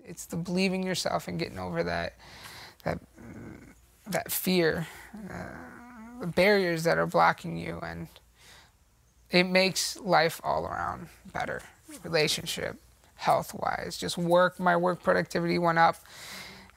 It's the believing yourself and getting over that fear, the barriers that are blocking you, and it makes life all around better. Relationship, health-wise, just work. My work productivity went up.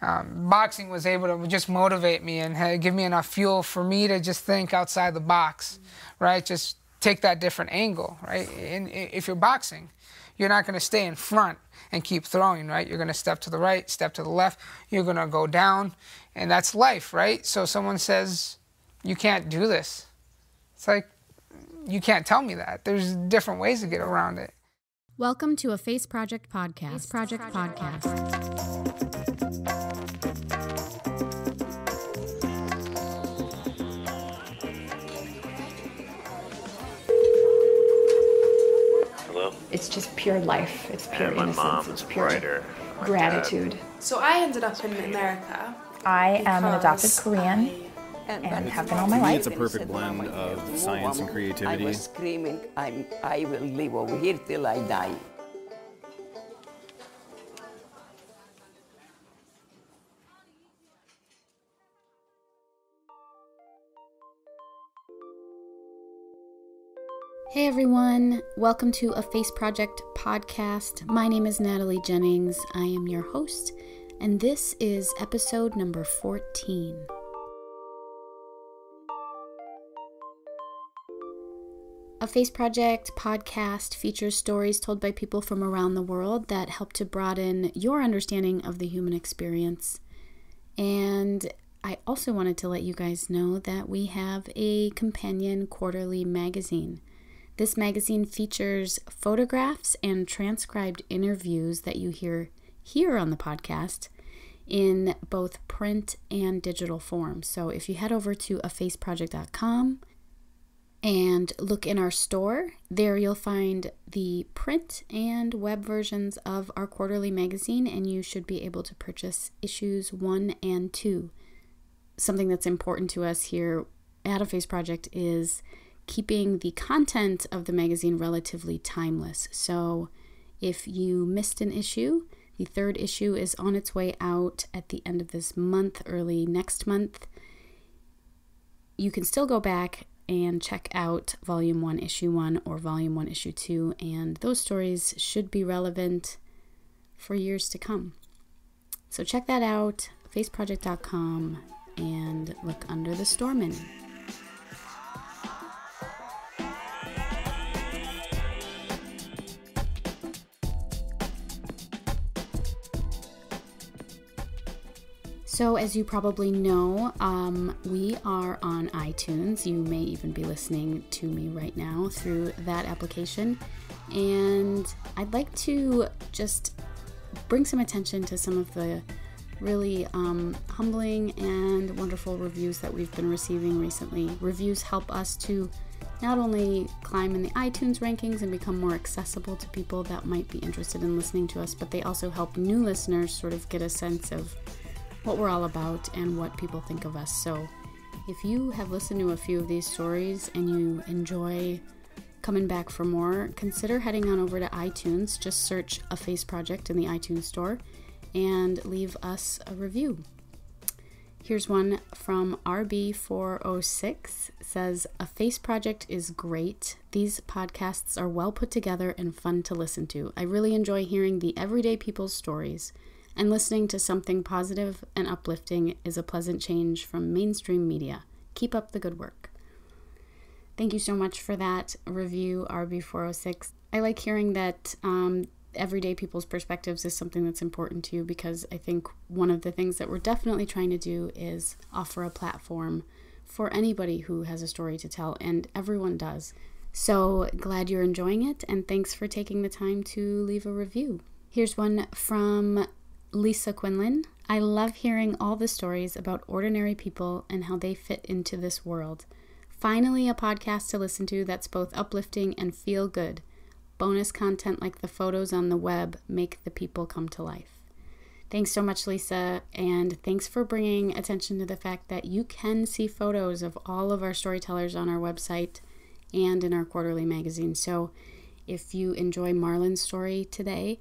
Boxing was able to just motivate me and give me enough fuel for me to just think outside the box, right? Just take that different angle, right? And if you're boxing, you're not going to stay in front and keep throwing, right? You're going to step to the right, step to the left. You're going to go down, and that's life, right? So someone says, you can't do this. It's like, you can't tell me that. There's different ways to get around it. Welcome to a Face Project podcast. Hello? It's just pure life. It's pure innocence. My mom it's is a pure writer. gratitude. So I ended up in America. I am an adopted Korean and have been all my To me, life. it's a perfect blend of science and creativity. I was screaming, I will live over here till I die. Hey everyone, welcome to a Face Project podcast. My name is Natalie Jennings. I am your host, and this is episode number 14. A Face Project podcast features stories told by people from around the world that help to broaden your understanding of the human experience. And I also wanted to let you guys know that we have a companion quarterly magazine. This magazine features photographs and transcribed interviews that you hear here on the podcast in both print and digital form. So if you head over to afaceproject.com and look in our store, there you'll find the print and web versions of our quarterly magazine, and you should be able to purchase issues 1 and 2. Something that's important to us here at A Face Project is keeping the content of the magazine relatively timeless. So if you missed an issue, the 3rd issue is on its way out at the end of this month, early next month. You can still go back and check out Volume 1, Issue 1 or Volume 1, Issue 2, and those stories should be relevant for years to come. So check that out, faceproject.com, and look under the store menu. So as you probably know, we are on iTunes. You may even be listening to me right now through that application. And I'd like to just bring some attention to some of the really humbling and wonderful reviews that we've been receiving recently. Reviews help us to not only climb in the iTunes rankings and become more accessible to people that might be interested in listening to us, but they also help new listeners sort of get a sense of what we're all about and what people think of us. So if you have listened to a few of these stories and you enjoy coming back for more, consider heading on over to iTunes. Just search A Face Project in the iTunes store and leave us a review. Here's one from RB406. Says, A Face Project is great. These podcasts are well put together and fun to listen to. I really enjoy hearing the everyday people's stories, and listening to something positive and uplifting is a pleasant change from mainstream media. Keep up the good work. Thank you so much for that review, RB406. I like hearing that everyday people's perspectives is something that's important to you, because I think one of the things that we're definitely trying to do is offer a platform for anybody who has a story to tell, and everyone does. So glad you're enjoying it, and thanks for taking the time to leave a review. Here's one from Lisa Quinlan. I love hearing all the stories about ordinary people and how they fit into this world. Finally, a podcast to listen to that's both uplifting and feel good. Bonus content like the photos on the web make the people come to life. Thanks so much, Lisa, and thanks for bringing attention to the fact that you can see photos of all of our storytellers on our website and in our quarterly magazine. So if you enjoy Marlon's story today,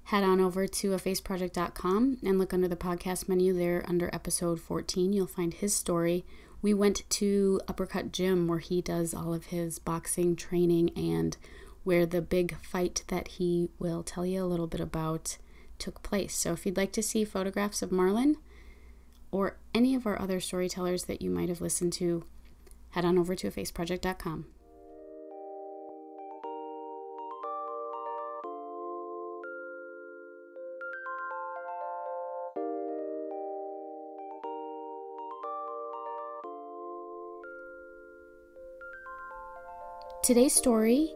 head on over to afaceproject.com and look under the podcast menu there under episode 14. You'll find his story. We went to Uppercut Gym where he does all of his boxing training and where the big fight that he will tell you a little bit about took place. So if you'd like to see photographs of Marlon or any of our other storytellers that you might have listened to, head on over to afaceproject.com. Today's story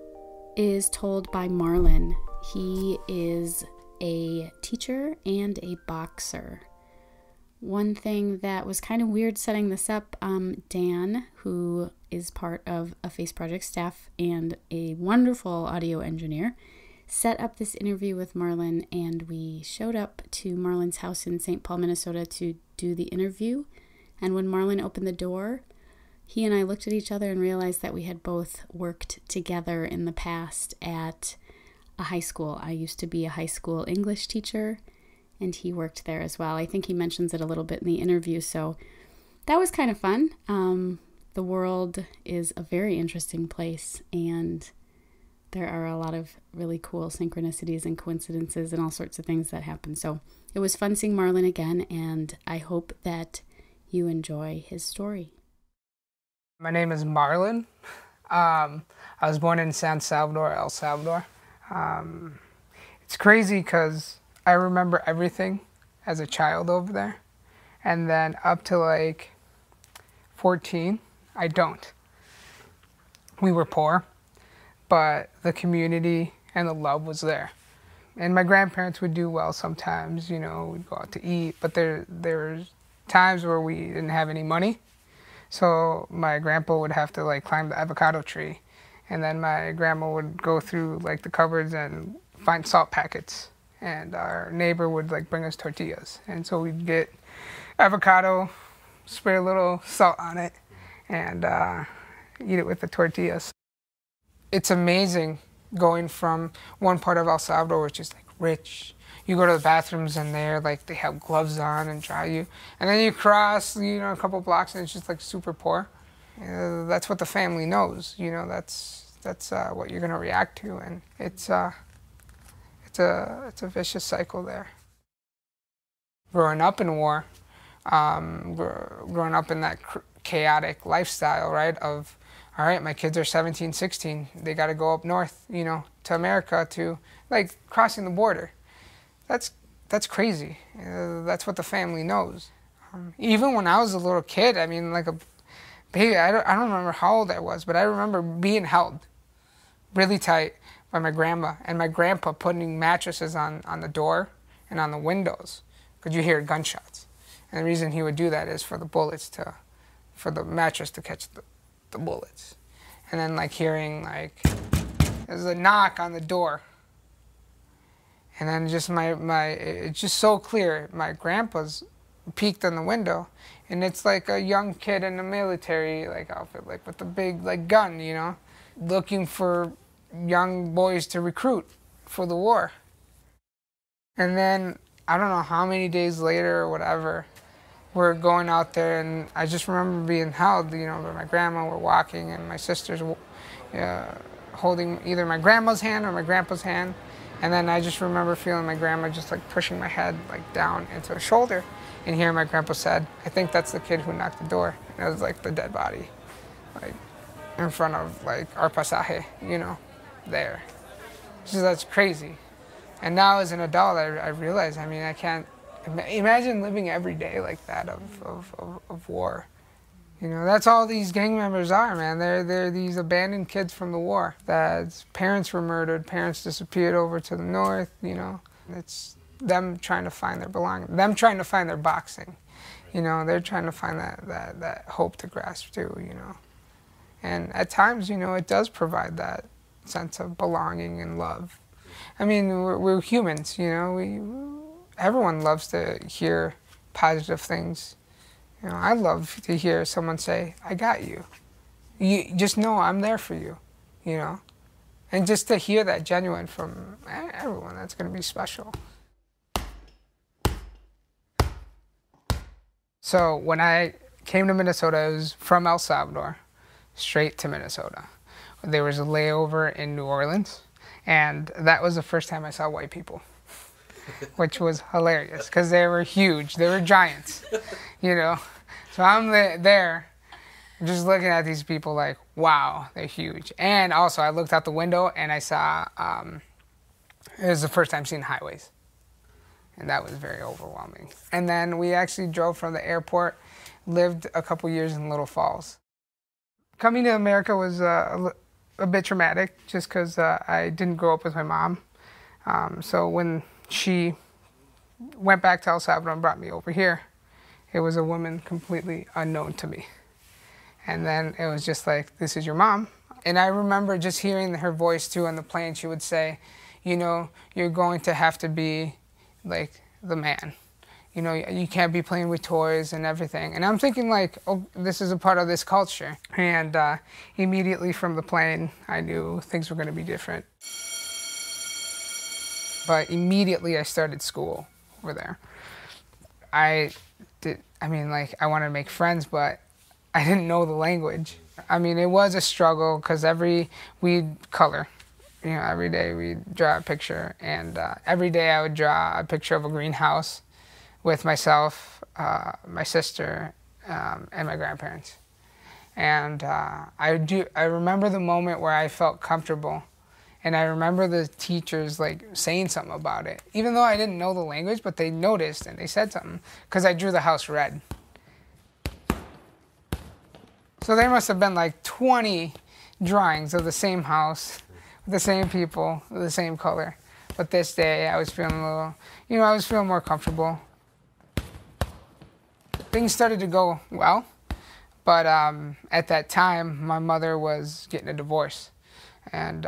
is told by Marlon. He is a teacher and a boxer. One thing that was kind of weird setting this up, Dan, who is part of a Face Project staff and a wonderful audio engineer, set up this interview with Marlon, and we showed up to Marlon's house in St. Paul, Minnesota to do the interview. And when Marlon opened the door, he and I looked at each other and realized that we had both worked together in the past at a high school. I used to be a high school English teacher, and he worked there as well. I think he mentions it a little bit in the interview, so that was kind of fun. The world is a very interesting place, and there are a lot of really cool synchronicities and coincidences and all sorts of things that happen. So it was fun seeing Marlon again, and I hope that you enjoy his story. My name is Marlon. I was born in San Salvador, El Salvador. It's crazy because I remember everything as a child over there. And then up to like 14, I don't. We were poor, but the community and the love was there. And my grandparents would do well sometimes, you know, we'd go out to eat, but there was times where we didn't have any money. So my grandpa would have to like climb the avocado tree, and then my grandma would go through like the cupboards and find salt packets, and our neighbor would like bring us tortillas. And so we'd get avocado, spray a little salt on it, and eat it with the tortillas. It's amazing going from one part of El Salvador, which is like rich. You go to the bathrooms and they're like, they have gloves on and dry you. And then you cross, you know, a couple blocks and it's just like super poor. That's what the family knows, you know, that's what you're gonna react to. And it's a vicious cycle there. Growing up in war, growing up in that chaotic lifestyle, right, of, all right, my kids are 17, 16, they gotta go up north, you know, to America to, like, crossing the border. That's crazy. That's what the family knows. Even when I was a little kid, I mean, like a baby, I don't remember how old I was, but I remember being held really tight by my grandma and my grandpa putting mattresses on the door and on the windows because you hear gunshots. And the reason he would do that is for the bullets for the mattress to catch the bullets. And then like hearing like, there's a knock on the door. And then just it's just so clear. My grandpa's peeked in the window, and it's like a young kid in a military like outfit, like with a big like gun, you know, looking for young boys to recruit for the war. And then I don't know how many days later or whatever, we're going out there, and I just remember being held, you know, by my grandma. We're walking, and my sister's holding either my grandma's hand or my grandpa's hand. And then I just remember feeling my grandma just like pushing my head like down into her shoulder, and hearing my grandpa said, "I think that's the kid who knocked the door." And it was like the dead body, like in front of like our pasaje, you know, there. So that's crazy. And now as an adult, I realize, I mean, I can't imagine living every day like that of war. You know, that's all these gang members are, man. They're these abandoned kids from the war. That parents were murdered, parents disappeared over to the north, you know. It's them trying to find their belonging, them trying to find their boxing. You know, they're trying to find that hope to grasp too, you know. And at times, you know, it does provide that sense of belonging and love. I mean, we're humans, you know. Everyone loves to hear positive things. You know, I love to hear someone say, "I got you. You just know I'm there for you," you know. And just to hear that genuine from everyone, that's going to be special. So when I came to Minnesota, I was from El Salvador, straight to Minnesota. There was a layover in New Orleans, and that was the first time I saw white people, which was hilarious because they were huge. They were giants, you know. So I'm there just looking at these people like, wow, they're huge. And also I looked out the window and I saw, it was the first time seeing highways. And that was very overwhelming. And then we actually drove from the airport, lived a couple years in Little Falls. Coming to America was a bit traumatic just because I didn't grow up with my mom. So when she went back to El Salvador and brought me over here, it was a woman completely unknown to me. And then it was just like, this is your mom. And I remember just hearing her voice too on the plane. She would say, you know, you're going to have to be like the man. You know, you can't be playing with toys and everything. And I'm thinking like, oh, this is a part of this culture. And immediately from the plane, I knew things were going to be different. But immediately I started school over there. I wanted to make friends, but I didn't know the language. I mean, it was a struggle because we'd color. You know, every day we'd draw a picture, and every day I would draw a picture of a greenhouse with myself, my sister, and my grandparents. And I remember the moment where I felt comfortable, and I remember the teachers like saying something about it, even though I didn't know the language, but they noticed and they said something because I drew the house red. So there must have been like 20 drawings of the same house, the same people, the same color. But this day I was feeling a little, you know, I was feeling more comfortable. Things started to go well, but at that time my mother was getting a divorce and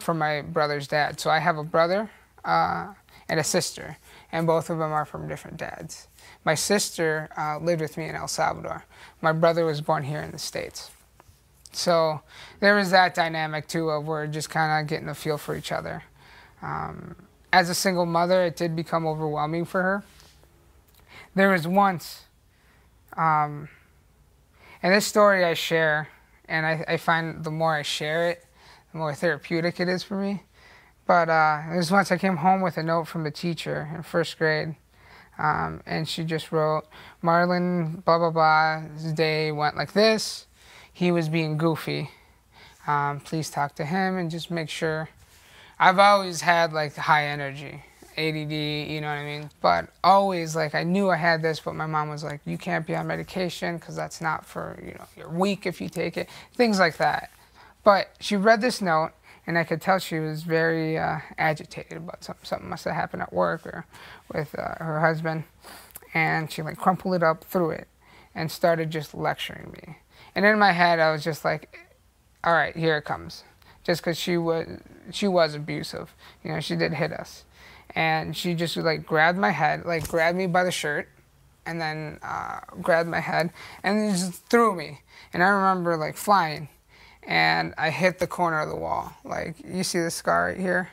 from my brother's dad. So I have a brother and a sister, and both of them are from different dads. My sister lived with me in El Salvador. My brother was born here in the States. So there was that dynamic too of we're just kind of getting a feel for each other. As a single mother, it did become overwhelming for her. There was once, and this story I share, and I find the more I share it, the more therapeutic it is for me. But there was once I came home with a note from the teacher in first grade, and she just wrote, Marlon, blah, blah, blah, his day went like this. He was being goofy. Please talk to him and just make sure. I've always had like high energy, ADD, you know what I mean? But always like I knew I had this, but my mom was like, you can't be on medication because that's not for, you know, you're weak if you take it, things like that. But she read this note, and I could tell she was very agitated about something. Something must have happened at work or with her husband. And she like crumpled it up, threw it, and started just lecturing me. And in my head, I was just like, all right, here it comes. Just because she was abusive. You know, she did hit us. And she just like grabbed my head, like grabbed me by the shirt, and then grabbed my head, and then just threw me. And I remember like flying, and I hit the corner of the wall. Like, you see the scar right here?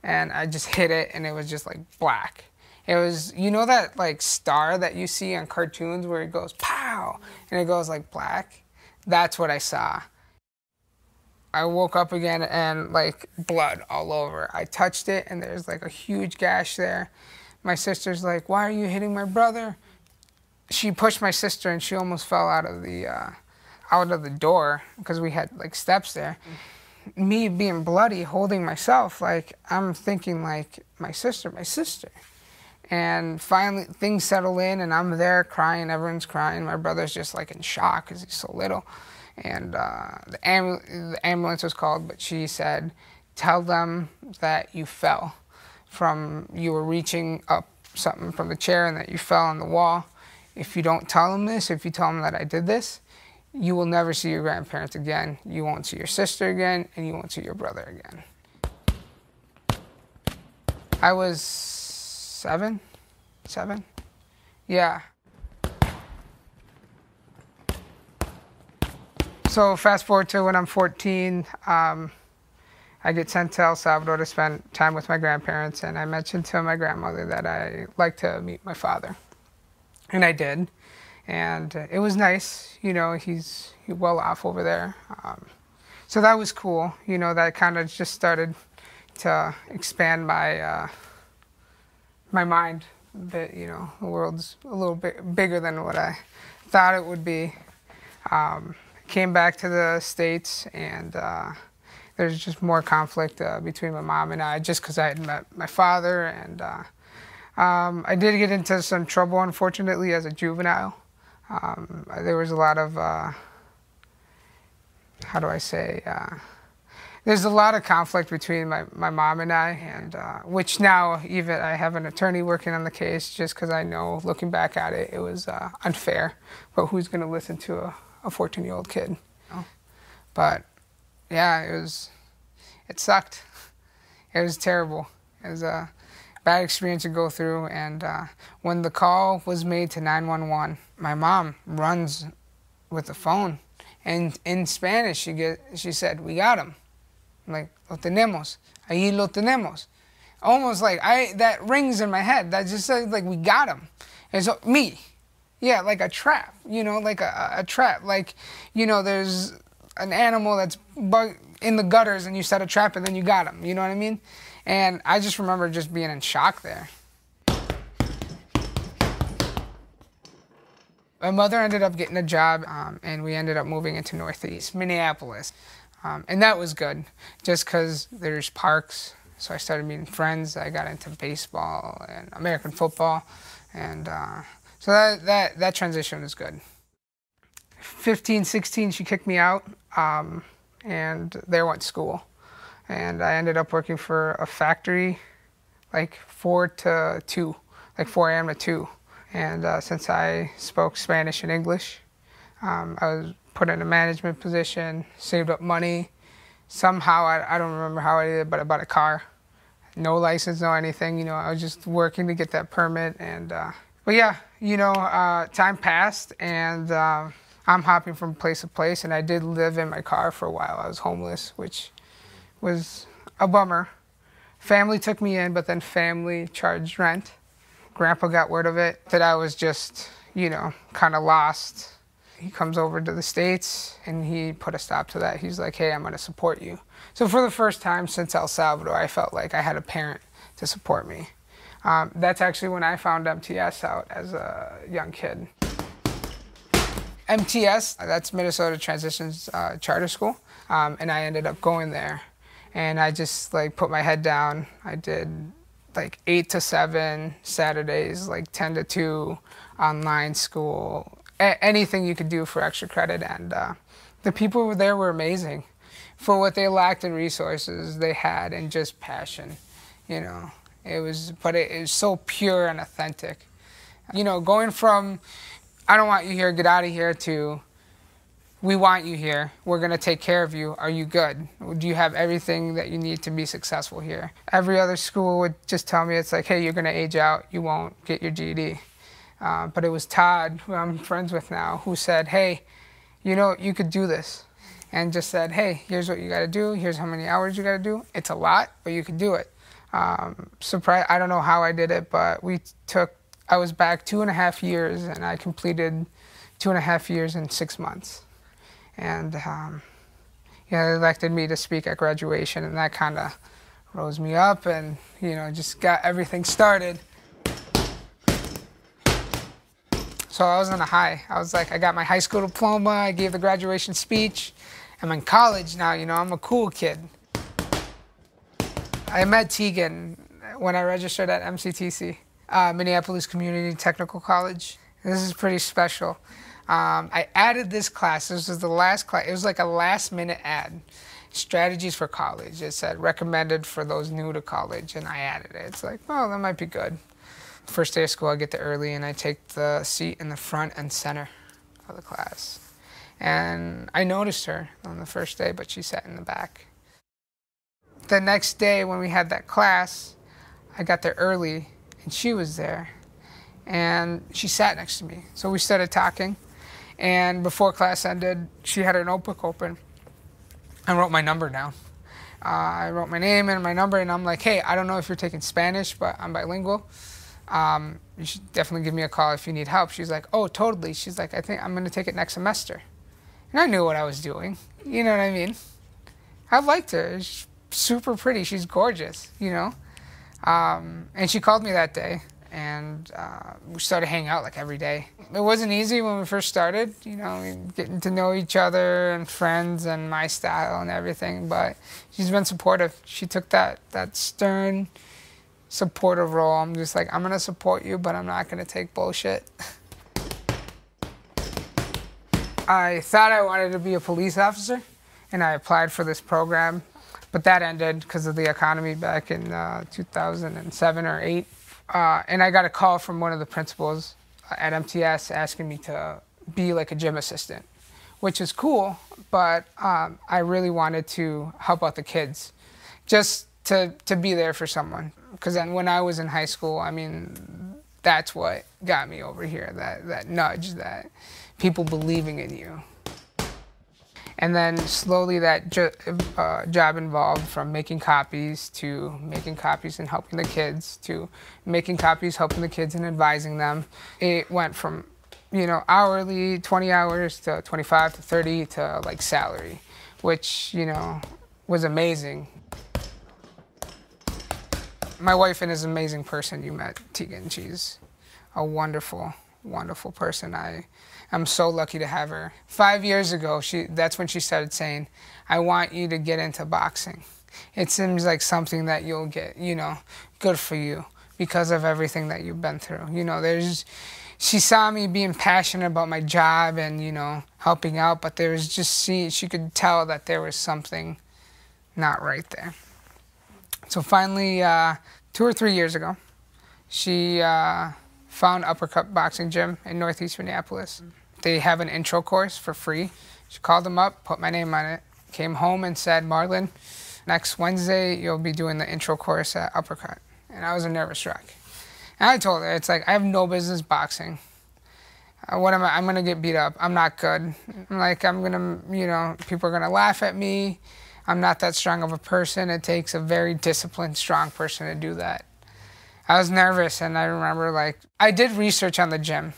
And I just hit it, and it was just like black. It was, you know that like star that you see on cartoons where it goes pow, and it goes like black? That's what I saw. I woke up again and like blood all over. I touched it and there's like a huge gash there. My sister's like, why are you hitting my brother? She pushed my sister and she almost fell out of the door because we had like steps there. Me being bloody, holding myself, like I'm thinking like my sister. And finally things settle in and I'm there crying, everyone's crying. My brother's just like in shock because he's so little. And the ambulance was called, but she said, tell them that you fell you were reaching up something from the chair and that you fell on the wall. If you don't tell them this, if you tell them that I did this, you will never see your grandparents again. You won't see your sister again, and you won't see your brother again. I was seven? Yeah. So fast forward to when I'm 14, I get sent to El Salvador to spend time with my grandparents, and I mentioned to my grandmother that I like to meet my father. And I did. And it was nice, you know, he's well off over there. So that was cool, you know, that kind of just started to expand my my mind a bit, you know. The world's a little bit bigger than what I thought it would be. Came back to the States, and there's just more conflict between my mom and I, just because I had met my father, and I did get into some trouble, unfortunately, as a juvenile. There was a lot of, how do I say, there's a lot of conflict between my mom and I, and which now even I have an attorney working on the case, just because I know, looking back at it, it was unfair. But who's going to listen to a 14-year-old kid? You know? But yeah, it sucked. It was terrible. It was a bad experience to go through. And when the call was made to 911, my mom runs with the phone, and in Spanish she said, "We got him." I'm like, "Lo tenemos, ahí lo tenemos." Almost like that rings in my head. That just says like, "We got him." And so me, yeah, like a trap, you know, like a trap. Like, you know, there's an animal that's in the gutters, and you set a trap, and then you got him. You know what I mean? And I just remember just being in shock there. My mother ended up getting a job, and we ended up moving into Northeast Minneapolis. And that was good, just because there's parks. So I started meeting friends. I got into baseball and American football. And so that transition was good. 15, 16, she kicked me out, and there went school. And I ended up working for a factory, like 4 to 2, like 4 a.m. to 2. And since I spoke Spanish and English, I was put in a management position, saved up money. Somehow, I don't remember how I did it, but I bought a car. No license, no anything. You know, I was just working to get that permit. And but yeah, you know, time passed, and I'm hopping from place to place. And I did live in my car for a while. I was homeless, which was a bummer. Family took me in, but then family charged rent. Grandpa got word of it, that I was just, you know, kind of lost. He comes over to the States, and he put a stop to that. He's like, "Hey, I'm going to support you." So for the first time since El Salvador, I felt like I had a parent to support me. That's actually when I found MTS out as a young kid. MTS, that's Minnesota Transitions Charter School, and I ended up going there. And I just like put my head down. I did like 8 to 7 Saturdays, like 10 to 2 online school, anything you could do for extra credit. And the people there were amazing. For what they lacked in resources, they had in just passion, you know. It was so pure and authentic. You know, going from, "I don't want you here, get out of here," to, "We want you here, we're going to take care of you, are you good? Do you have everything that you need to be successful here?" Every other school would just tell me, it's like, "Hey, you're going to age out, you won't get your GED." But it was Todd, who I'm friends with now, who said, "Hey, you know, you could do this." And just said, "Hey, here's what you got to do, here's how many hours you got to do. It's a lot, but you could do it." Surprise! I don't know how I did it, but I was back 2.5 years, and I completed 2.5 years in 6 months. And yeah, they elected me to speak at graduation, and that kind of rose me up, and you know, just got everything started. So I was on a high. I was like, I got my high school diploma, I gave the graduation speech. I'm in college now, you know, I'm a cool kid. I met Tegan when I registered at MTCC, Minneapolis Community Technical College. This is pretty special. I added this class. This was the last class. It was like a last-minute ad. Strategies for college. It said recommended for those new to college, and I added it. It's like, oh, that might be good. First day of school, I get there early, and I take the seat in the front and center of the class. And I noticed her on the first day, but she sat in the back. The next day, when we had that class, I got there early, and she was there. And she sat next to me. So we started talking. And before class ended, she had her notebook open and wrote my number down. I wrote my name and my number, and I'm like, hey, I don't know if you're taking Spanish, but I'm bilingual. You should definitely give me a call if you need help. She's like, oh, totally. She's like, I think I'm going to take it next semester. And I knew what I was doing. You know what I mean? I liked her. She's super pretty. She's gorgeous, you know? And she called me that day, and we started hanging out like every day. It wasn't easy when we first started, you know, getting to know each other and friends and my style and everything, but she's been supportive. She took that stern, supportive role. I'm just like, I'm gonna support you, but I'm not gonna take bullshit. I thought I wanted to be a police officer, and I applied for this program, but that ended because of the economy back in 2007 or 8. And I got a call from one of the principals at MTS asking me to be like a gym assistant, which is cool, but I really wanted to help out the kids, just to be there for someone. Because then when I was in high school, I mean, that's what got me over here, that nudge, that people believing in you. And then slowly that job evolved from making copies to making copies and helping the kids to making copies, helping the kids and advising them. It went from, you know, hourly, 20 hours to 25 to 30 to like salary, which, you know, was amazing. My wife is an amazing person. You met Tegan. She's a wonderful, wonderful person. I'm so lucky to have her. 5 years ago, that's when she started saying, I want you to get into boxing. It seems like something that you'll get, you know, good for you because of everything that you've been through. You know, she saw me being passionate about my job and, you know, helping out, but there was just, she could tell that there was something not right there. So finally, 2 or 3 years ago, she found Uppercut Boxing Gym in Northeast Minneapolis. They have an intro course for free. She called them up, put my name on it, came home and said, Marlon, next Wednesday you'll be doing the intro course at Uppercut. And I was a nervous wreck. And I told her, it's like, I have no business boxing. What am I? I'm gonna get beat up. I'm not good. I'm like, I'm gonna, you know, people are gonna laugh at me. I'm not that strong of a person. It takes a very disciplined, strong person to do that. I was nervous, and I remember, like, I did research on the gym,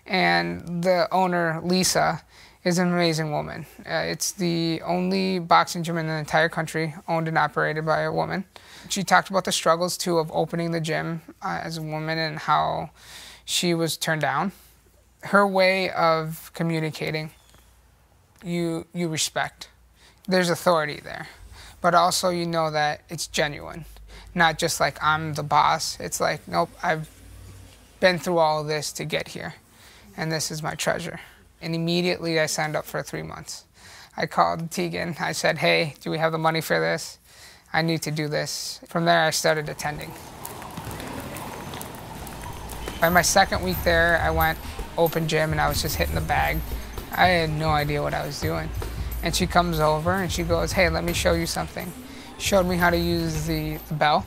and the owner, Lisa, is an amazing woman. It's the only boxing gym in the entire country owned and operated by a woman. She talked about the struggles, too, of opening the gym as a woman and how she was turned down. Her way of communicating, you respect. There's authority there, but also you know that it's genuine. Not just like, I'm the boss. It's like, nope, I've been through all of this to get here, and this is my treasure. And immediately I signed up for 3 months. I called Tegan. I said, hey, do we have the money for this? I need to do this. From there, I started attending. By my second week there, I went open gym, and I was just hitting the bag. I had no idea what I was doing. And she comes over, and she goes, hey, let me show you something. Showed me how to use the bell,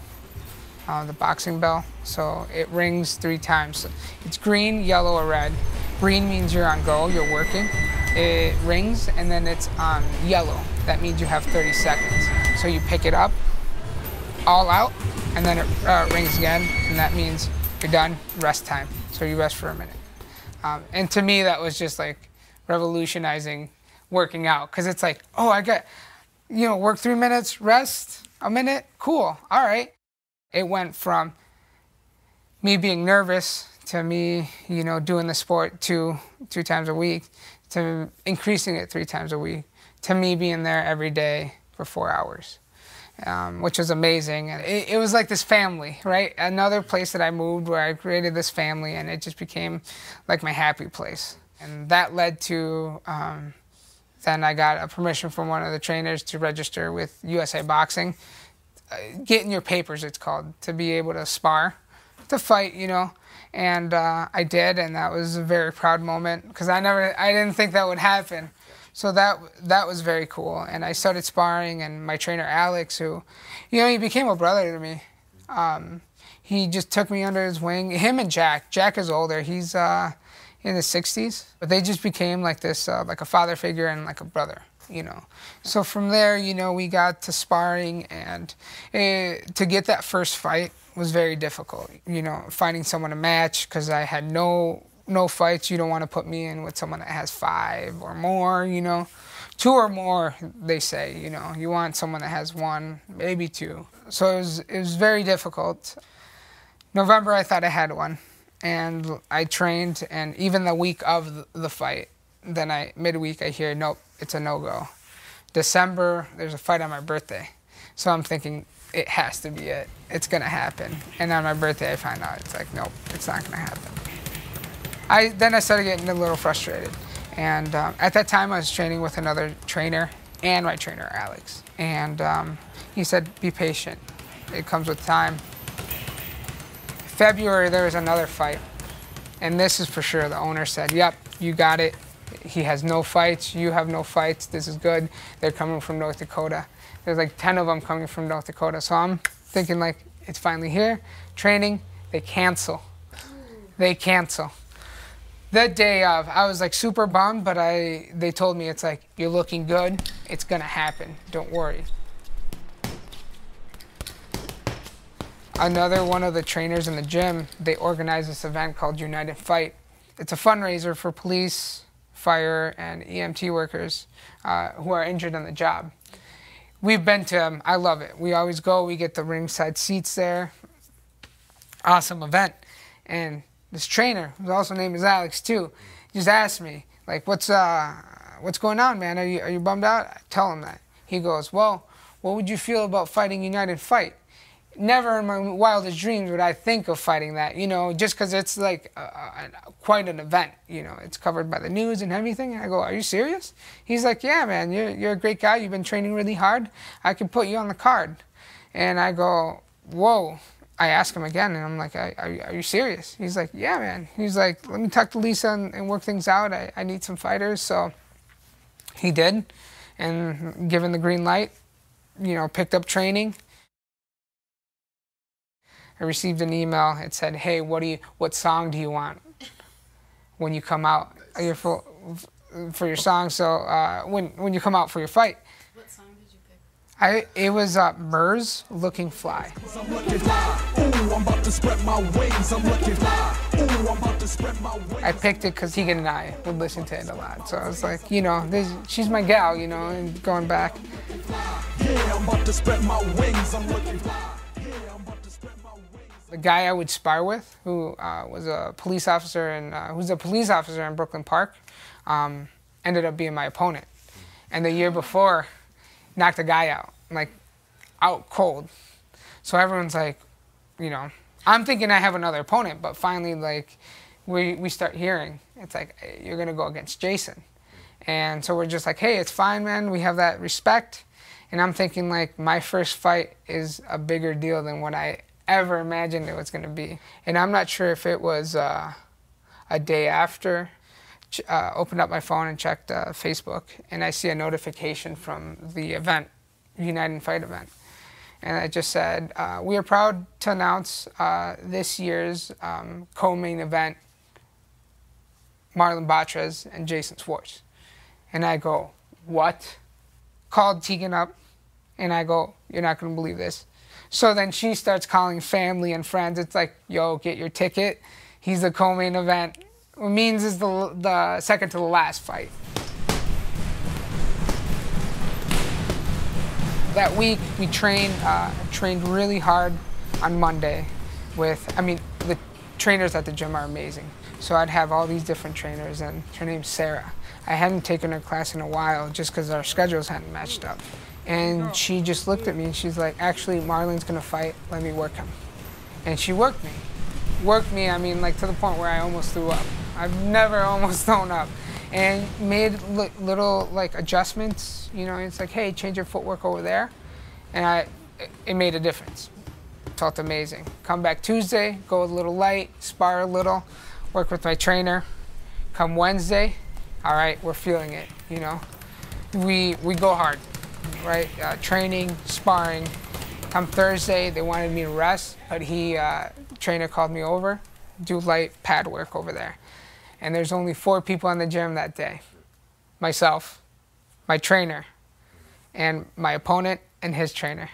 the boxing bell. So it rings 3 times. So it's green, yellow, or red. Green means you're on go, you're working. It rings, and then it's on yellow. That means you have 30 seconds. So you pick it up, all out, and then it rings again, and that means you're done, rest time. So you rest for a minute. And to me, that was just like revolutionizing working out, because it's like, oh, I got, you know, work 3 minutes, rest a minute, cool, all right. It went from me being nervous to me, you know, doing the sport two times a week, to increasing it 3 times a week, to me being there every day for 4 hours, which was amazing. And it was like this family, right? Another place that I moved where I created this family, and it just became like my happy place. And that led to, then I got a permission from one of the trainers to register with USA Boxing. Getting your papers, it's called, to be able to spar, to fight, you know. And I did, and that was a very proud moment, because I didn't think that would happen. So that was very cool. And I started sparring, and my trainer Alex, who, you know, he became a brother to me. He just took me under his wing. Him and Jack. Jack is older. He's in his 60s, but they just became like this, like a father figure and like a brother. you know. So from there, you know, we got to sparring, and to get that first fight was very difficult. You know, finding someone to match, because I had no fights. You don't want to put me in with someone that has 5 or more, you know. 2 or more, they say, you know. You want someone that has 1, maybe 2. So it was very difficult. November, I thought I had one, and I trained, and even the week of the fight, then midweek I hear, nope, it's a no-go. December, there's a fight on my birthday. So I'm thinking, it has to be it. It's gonna happen. And on my birthday, I find out, it's like, nope, it's not gonna happen. Then I started getting a little frustrated. And at that time, I was training with another trainer and my trainer, Alex. And he said, be patient. It comes with time. February, there was another fight. And this is for sure. The owner said, yep, you got it. He has no fights. You have no fights. This is good. They're coming from North Dakota. There's like 10 of them coming from North Dakota. So I'm thinking, like, it's finally here. Training, they cancel. They cancel. The day of, I was like super bummed, but they told me, it's like, you're looking good. It's gonna happen. Don't worry. Another one of the trainers in the gym, they organized this event called United Fight. It's a fundraiser for police, fire, and EMT workers who are injured on the job. We've been to them. I love it. We always go. We get the ringside seats there. Awesome event. And this trainer, whose also name is Alex too, just asked me, like, what's going on, man? Are you bummed out? I tell him that. He goes, well, what would you feel about fighting United Fight? Never in my wildest dreams would I think of fighting that, you know, just because it's like quite an event, you know. It's covered by the news and everything. And I go, are you serious? He's like, yeah, man, you're a great guy. You've been training really hard. I could put you on the card. And I go, whoa. I ask him again, and I'm like, are you serious? He's like, yeah, man. He's like, let me talk to Lisa and work things out. I need some fighters. So he did, and given the green light, you know, picked up training. I received an email. It said, hey, what song do you want when you come out for your song? So when you come out for your fight. What song did you pick? It was Murs, Looking Fly. I picked it because Tegan and I would listen to it a lot. So I was like, you know, she's my gal, you know, and going back. The guy I would spar with, who was a police officer in Brooklyn Park, ended up being my opponent. And the year before, knocked a guy out, like out cold. So everyone's like, you know, I'm thinking I have another opponent, but finally, like, we start hearing, it's like, hey, you're gonna go against Jason. And so we're just like, hey, it's fine, man, we have that respect. And I'm thinking, like, my first fight is a bigger deal than what I ever imagined it was gonna be. And I'm not sure if it was a day after, opened up my phone and checked Facebook, and I see a notification from the event, United Fight event. And it just said, we are proud to announce this year's co-main event, Marlon Batres and Jason Schwartz. And I go, what? Called Tegan up, and I go, you're not gonna believe this. So then she starts calling family and friends. It's like, yo, get your ticket. He's the co-main event. It means is the second to the last fight. That week, we trained really hard on Monday with, I mean, the trainers at the gym are amazing. So I'd have all these different trainers, and her name's Sarah. I hadn't taken her class in a while just because our schedules hadn't matched up. And she just looked at me and she's like, actually, Marlon's gonna fight, let me work him. And she worked me. Worked me, I mean, like, to the point where I almost threw up. I've never almost thrown up. And made little, like, adjustments. You know, it's like, hey, change your footwork over there. And it made a difference. Felt amazing. Come back Tuesday, go a little light, spar a little, work with my trainer. Come Wednesday, all right, we're feeling it, you know. We go hard, right? Training, sparring. Come Thursday, they wanted me to rest, but trainer called me over, do light pad work over there. And there's only 4 people in the gym that day. Myself, my trainer, and my opponent and his trainer.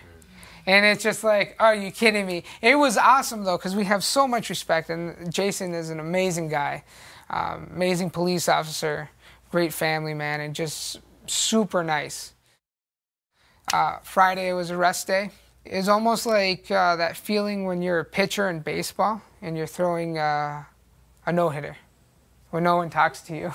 And it's just like, are you kidding me? It was awesome, though, because we have so much respect. And Jason is an amazing guy, amazing police officer, great family man, and just super nice. Friday was arrest day. It was almost like that feeling when you're a pitcher in baseball and you're throwing a no-hitter when no one talks to you.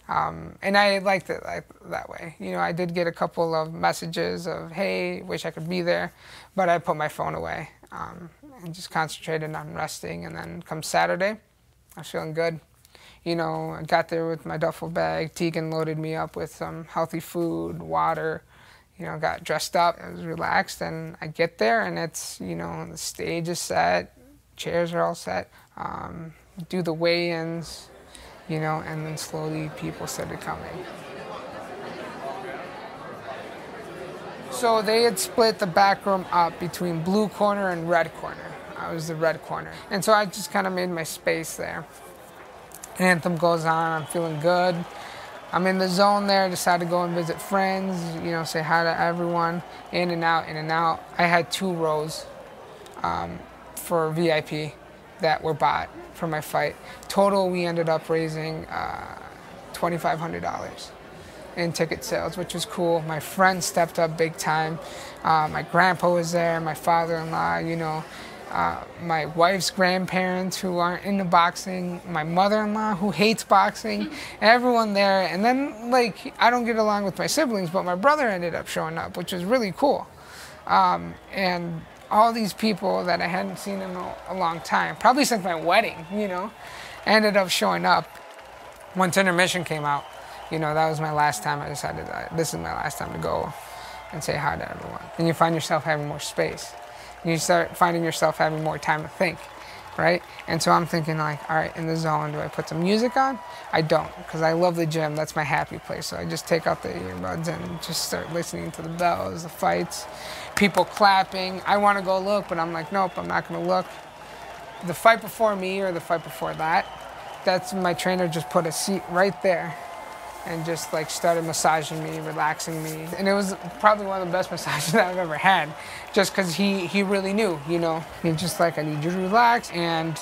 And I liked it that way. You know, I did get a couple of messages of, hey, wish I could be there, but I put my phone away and just concentrated on resting. And then come Saturday, I was feeling good. You know, I got there with my duffel bag. Tegan loaded me up with some healthy food, water. You know, got dressed up. I was relaxed, and I get there, and it's, you know, the stage is set, chairs are all set. Do the weigh-ins, you know, and then slowly people started coming. So they had split the back room up between blue corner and red corner. I was the red corner. And so I just kind of made my space there. Anthem goes on, I'm feeling good. I'm in the zone there, decided to go and visit friends, you know, say hi to everyone, in and out, in and out. I had 2 rows for VIP that were bought for my fight. Total, we ended up raising $2,500 in ticket sales, which was cool. My friends stepped up big time. My grandpa was there, my father-in-law, you know, my wife's grandparents who aren't into boxing, my mother-in-law who hates boxing, everyone there. And then, like, I don't get along with my siblings, but my brother ended up showing up, which was really cool. And all these people that I hadn't seen in a long time, probably since my wedding, you know, ended up showing up. Once intermission came out, you know, that was my last time. I decided that this is my last time to go and say hi to everyone. And you find yourself having more space. You start finding yourself having more time to think, right? And so I'm thinking, like, all right, in the zone, do I put some music on? I don't, because I love the gym. That's my happy place. So I just take out the earbuds and just start listening to the bells, the fights, people clapping. I want to go look, but I'm like, nope, I'm not going to look. The fight before me or the fight before that, that's my trainer just put a seat right there and just like started massaging me, relaxing me. And it was probably one of the best massages that I've ever had, just because he really knew, you know. He's just like, I need you to relax. And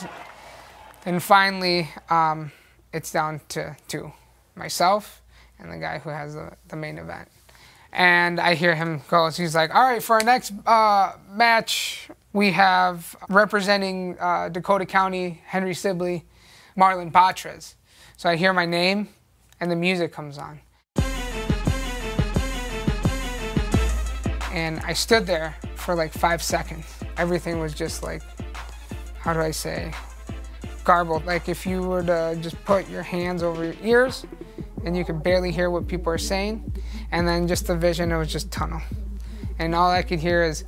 finally, it's down to 2, myself and the guy who has the main event. And I hear him go, he's like, all right, for our next match, we have representing Dakota County, Henry Sibley, Marlon Batres. So I hear my name, and the music comes on. And I stood there for like 5 seconds. Everything was just like, how do I say, garbled. Like if you were to just put your hands over your ears and you could barely hear what people are saying, and then just the vision, it was just tunnel. And all I could hear is,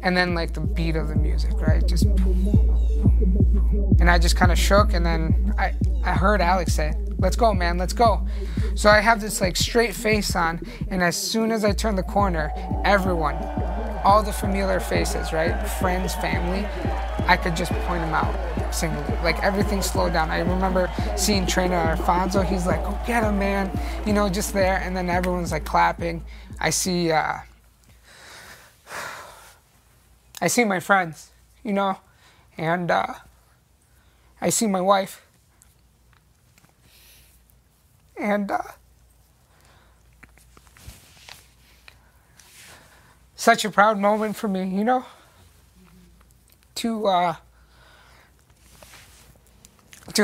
and then like the beat of the music, right? Just, and I just kind of shook, and then I heard Alex say, let's go, man, let's go. So I have this like straight face on, and as soon as I turn the corner, everyone, all the familiar faces, right? Friends, family, I could just point them out singly. Like everything slowed down. I remember seeing trainer Alfonso, he's like, go get him, man. You know, just there, and then everyone's like clapping. I see my friends, you know, and I see my wife. And such a proud moment for me, you know, to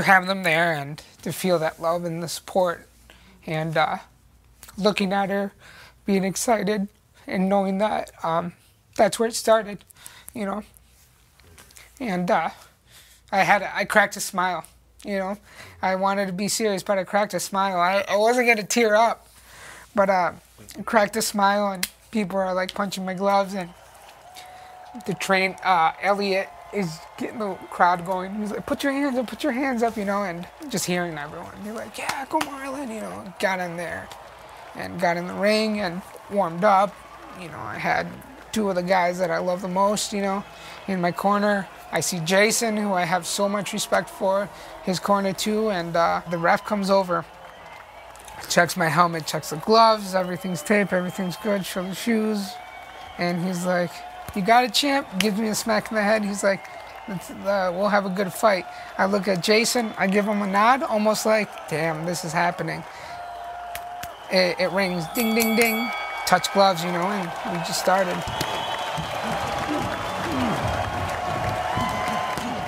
have them there and to feel that love and the support, and looking at her, being excited, and knowing that that's where it started, you know. And I cracked a smile, you know. I wanted to be serious, but I cracked a smile. I wasn't gonna tear up, but I cracked a smile, and people are like punching my gloves, and Elliot is getting the crowd going. He's like, put your hands up, you know, and just hearing everyone. He's like, yeah, go Marlon, you know. Got in there and got in the ring and warmed up. You know, I had 2 of the guys that I love the most, you know, in my corner. I see Jason, who I have so much respect for, his corner too, and the ref comes over, checks my helmet, checks the gloves, everything's taped, everything's good, show the shoes, and he's like, "You got it, champ?" Gives me a smack in the head. He's like, "We'll have a good fight." I look at Jason, I give him a nod, almost like, damn, this is happening. It rings, ding, ding, ding, touch gloves, you know, and we just started.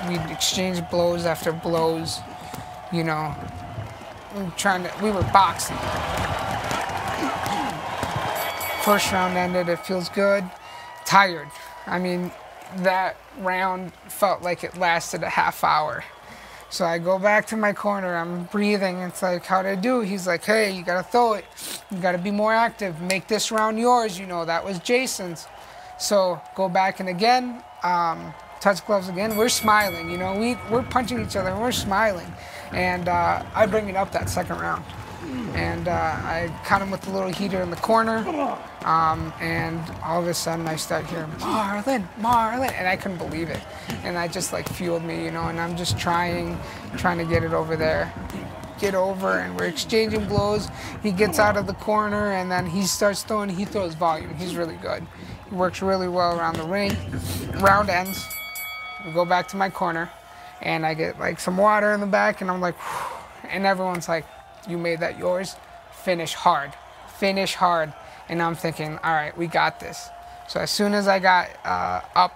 We'd exchange blows after blows, you know, we were boxing. First round ended, it feels good. Tired. I mean, that round felt like it lasted a half hour. So I go back to my corner, I'm breathing, it's like, how'd I do? He's like, hey, you gotta throw it. You gotta be more active, make this round yours, you know, that was Jason's. So go back and again, touch gloves again, we're smiling, you know, we're punching each other and we're smiling. And I bring it up that second round. And I caught him with a little heater in the corner. And all of a sudden I start hearing, Marlon, Marlon, and I couldn't believe it. And that just like fueled me, you know, and I'm just trying to get it over there. Get over, and we're exchanging blows. He gets out of the corner and then he starts throwing, he throws volume. He's really good. He works really well around the ring. Round ends. We go back to my corner, and I get like some water in the back, and I'm like, whew, and everyone's like, you made that yours? Finish hard, finish hard. And I'm thinking, all right, we got this. So as soon as I got up,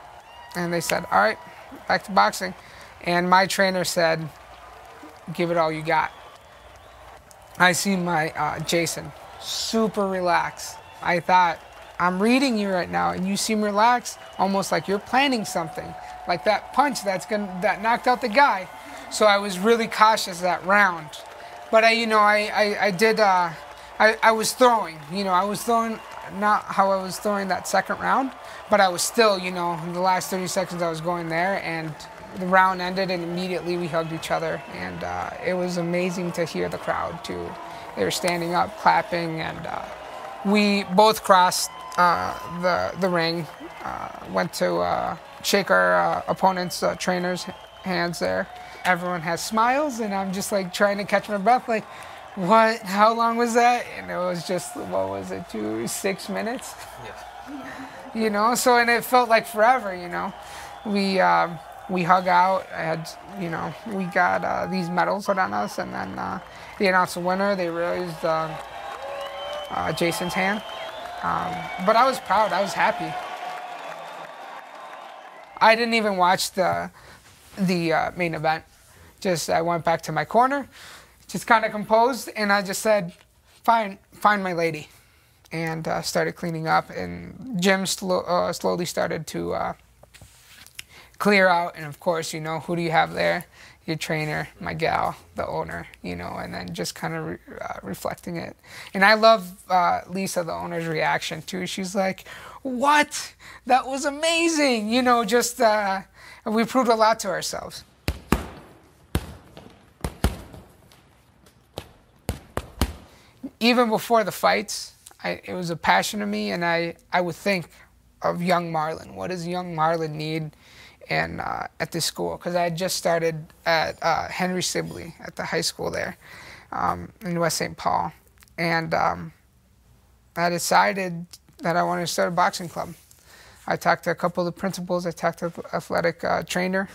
and they said, all right, back to boxing, and my trainer said, give it all you got. I see my Jason, super relaxed. I thought, I'm reading you right now, and you seem relaxed, almost like you're planning something. Like that punch that knocked out the guy. So I was really cautious that round. But I was throwing, you know, I was throwing, not how I was throwing that second round, but I was still, you know, in the last 30 seconds I was going there, and the round ended and immediately we hugged each other, and it was amazing to hear the crowd too. They were standing up, clapping, and we both crossed the ring, went to shake our opponent's trainer's hands there. Everyone has smiles, and I'm just like trying to catch my breath, like, what, how long was that? And it was just, what was it, 6 minutes? Yeah. You know, so, and it felt like forever, you know. We hug out, I had, you know, we got these medals put on us, and then they announced the winner. They raised Jason's hand. But I was proud, I was happy. I didn't even watch the main event. Just, I went back to my corner, just kind of composed, and I just said, find my lady, and started cleaning up, and gym slowly started to clear out, and of course, you know, who do you have there? Your trainer, my gal, the owner, you know, and then just kind of reflecting it. And I love Lisa, the owner's reaction too. She's like, what? That was amazing. You know, just, we proved a lot to ourselves. Even before the fights, it was a passion to me, and I would think of young Marlon. What does young Marlon need at this school? Because I had just started at Henry Sibley at the high school there in West St. Paul. And I decided that I wanted to start a boxing club. I talked to a couple of the principals. I talked to the athletic trainer.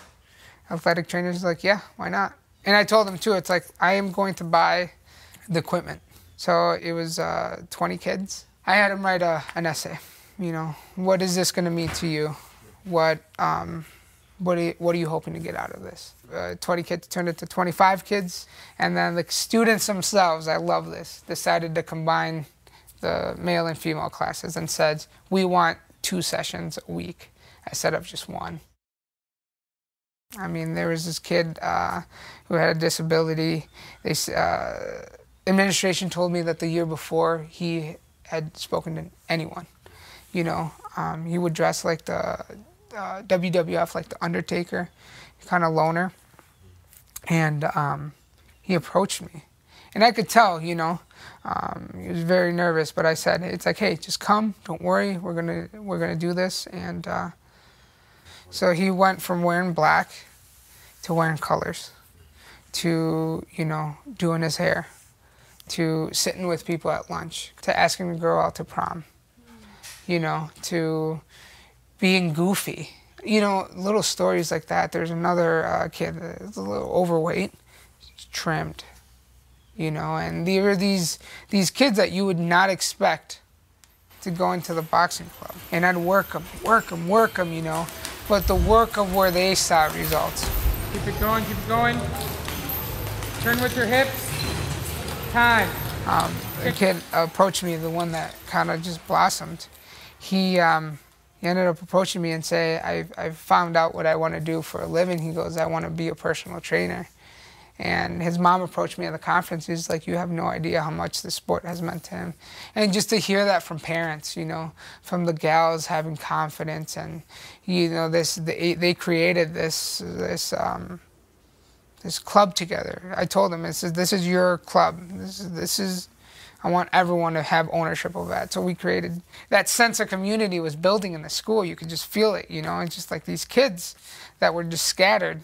Athletic trainer's like, yeah, why not? And I told them too, it's like, I am going to buy the equipment. So it was 20 kids. I had them write an essay. You know, what is this going to mean to you? What are you hoping to get out of this? 20 kids turned into 25 kids. And then the students themselves, I love this, decided to combine the male and female classes and said, we want 2 sessions a week instead of just 1. I mean, there was this kid who had a disability. Administration told me that the year before he had spoken to anyone. You know, he would dress like the WWF, like the Undertaker, kind of loner. And he approached me, and I could tell, you know, he was very nervous. But I said, it's like, hey, just come, don't worry, we're gonna do this. And So he went from wearing black to wearing colors, to, you know, doing his hair, to sitting with people at lunch, to asking a girl out to prom, you know, to being goofy. You know, little stories like that. There's another kid that's a little overweight, trimmed, you know, and there are these kids that you would not expect to go into the boxing club. And I'd work them, you know, but the work of where they saw results. Keep it going, keep it going. Turn with your hips. Time. The kid approached me, the one that kind of just blossomed. He ended up approaching me and say, I've found out what I want to do for a living. He goes, I want to be a personal trainer. And his mom approached me at the conference. He's like, you have no idea how much the sport has meant to him. And just to hear that from parents, you know, from the gals having confidence, and, you know, they created this club together. I told him, this is your club. This is, I want everyone to have ownership of that. So we created, that sense of community was building in the school. You could just feel it, you know, and just like these kids that were just scattered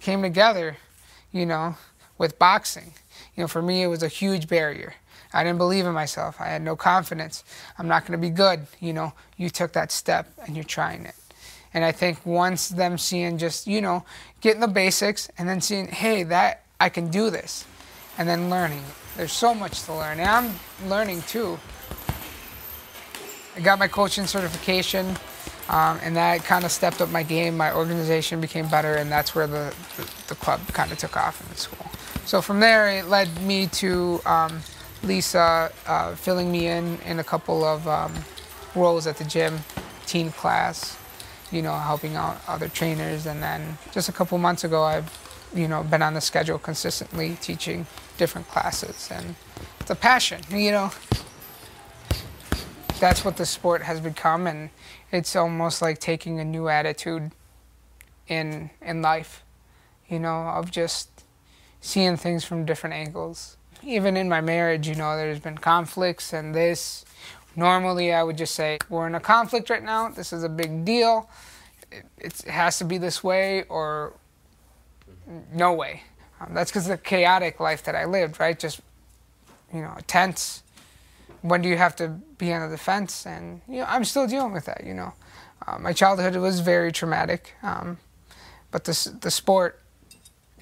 came together, you know, with boxing. You know, for me, it was a huge barrier. I didn't believe in myself. I had no confidence. I'm not going to be good. You know, you took that step and you're trying it. And I think once them seeing just, you know, getting the basics and then seeing, hey, that I can do this, and then learning. There's so much to learn, and I'm learning too. I got my coaching certification, and that kind of stepped up my game. My organization became better, and that's where the club kind of took off in the school. So from there, it led me to Lisa filling me in a couple of roles at the gym, teen class, you know, helping out other trainers. And then just a couple months ago, I've, you know, been on the schedule consistently teaching different classes, and it's a passion, you know. That's what the sport has become, and it's almost like taking a new attitude in life, you know, of just seeing things from different angles. Even in my marriage, you know, there's been conflicts, and this, normally I would just say, we're in a conflict right now, this is a big deal, it has to be this way, or no way. That's because of the chaotic life that I lived, right? Just, you know, tense. When do you have to be on the defense? And, you know, I'm still dealing with that, you know. My childhood was very traumatic, but the sport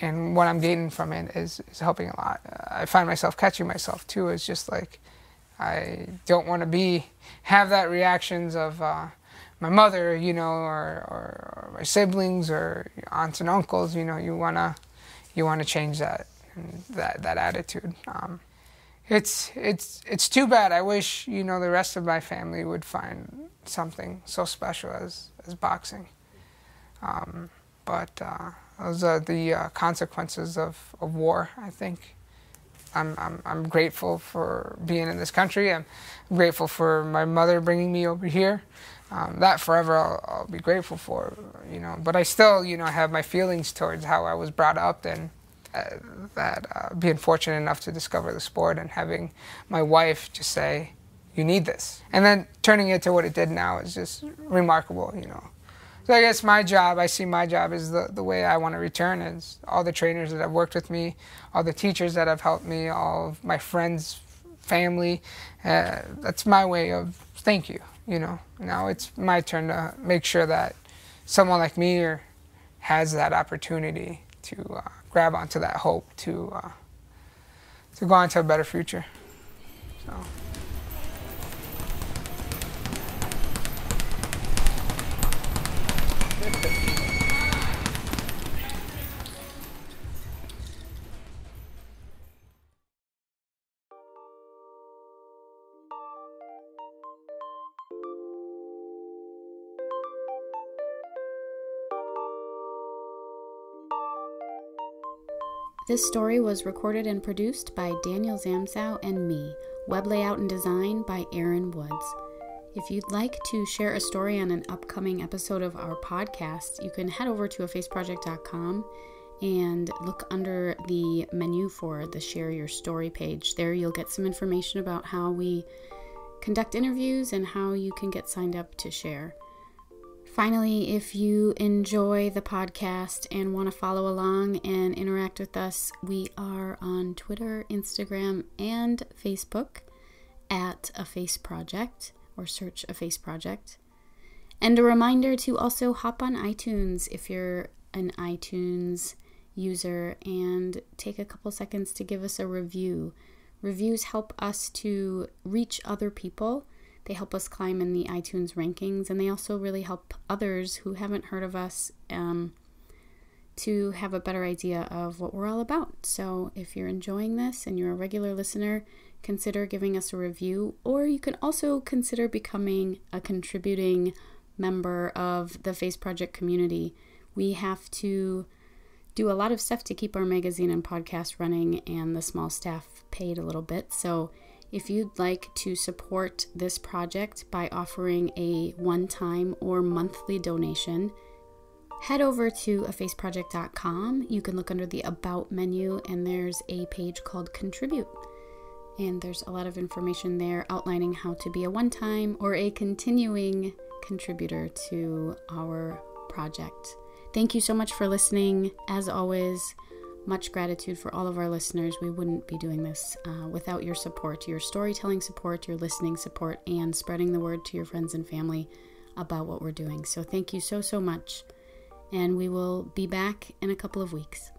and what I'm gaining from it is helping a lot. I find myself catching myself, too. It's just like, I don't want to have that reactions of my mother, you know, or my siblings or aunts and uncles. You know, you wanna change that attitude. It's too bad. I wish, you know, the rest of my family would find something so special as boxing. But those are the consequences of war, I think. I'm grateful for being in this country. I'm grateful for my mother bringing me over here. That forever I'll be grateful for, you know. But I still, you know, have my feelings towards how I was brought up, and being fortunate enough to discover the sport and having my wife just say, you need this. And then turning it to what it did now is just remarkable, you know. So I guess my job, I see my job as the way I want to return is all the trainers that have worked with me, all the teachers that have helped me, all of my friends, family. That's my way of thank you, you know. Now it's my turn to make sure that someone like me has that opportunity to grab onto that hope to go on to a better future. So. This story was recorded and produced by Daniel Zamzow and me. Web layout and design by Aaron Woods. If you'd like to share a story on an upcoming episode of our podcast, you can head over to afaceproject.com and look under the menu for the Share Your Story page. There you'll get some information about how we conduct interviews and how you can get signed up to share. Finally, if you enjoy the podcast and want to follow along and interact with us, we are on Twitter, Instagram, and Facebook at A Face Project, or search A Face Project. And a reminder to also hop on iTunes if you're an iTunes user and take a couple seconds to give us a review. Reviews help us to reach other people. They help us climb in the iTunes rankings, and they also really help others who haven't heard of us to have a better idea of what we're all about. So if you're enjoying this and you're a regular listener, consider giving us a review, or you can also consider becoming a contributing member of the Face Project community. We have to do a lot of stuff to keep our magazine and podcast running, and the small staff paid a little bit. So if you'd like to support this project by offering a one-time or monthly donation, head over to afaceproject.com. You can look under the About menu, and there's a page called Contribute. And there's a lot of information there outlining how to be a one-time or a continuing contributor to our project. Thank you so much for listening. As always, much gratitude for all of our listeners. We wouldn't be doing this without your support, your storytelling support, your listening support, and spreading the word to your friends and family about what we're doing. So thank you so much. And we will be back in a couple of weeks.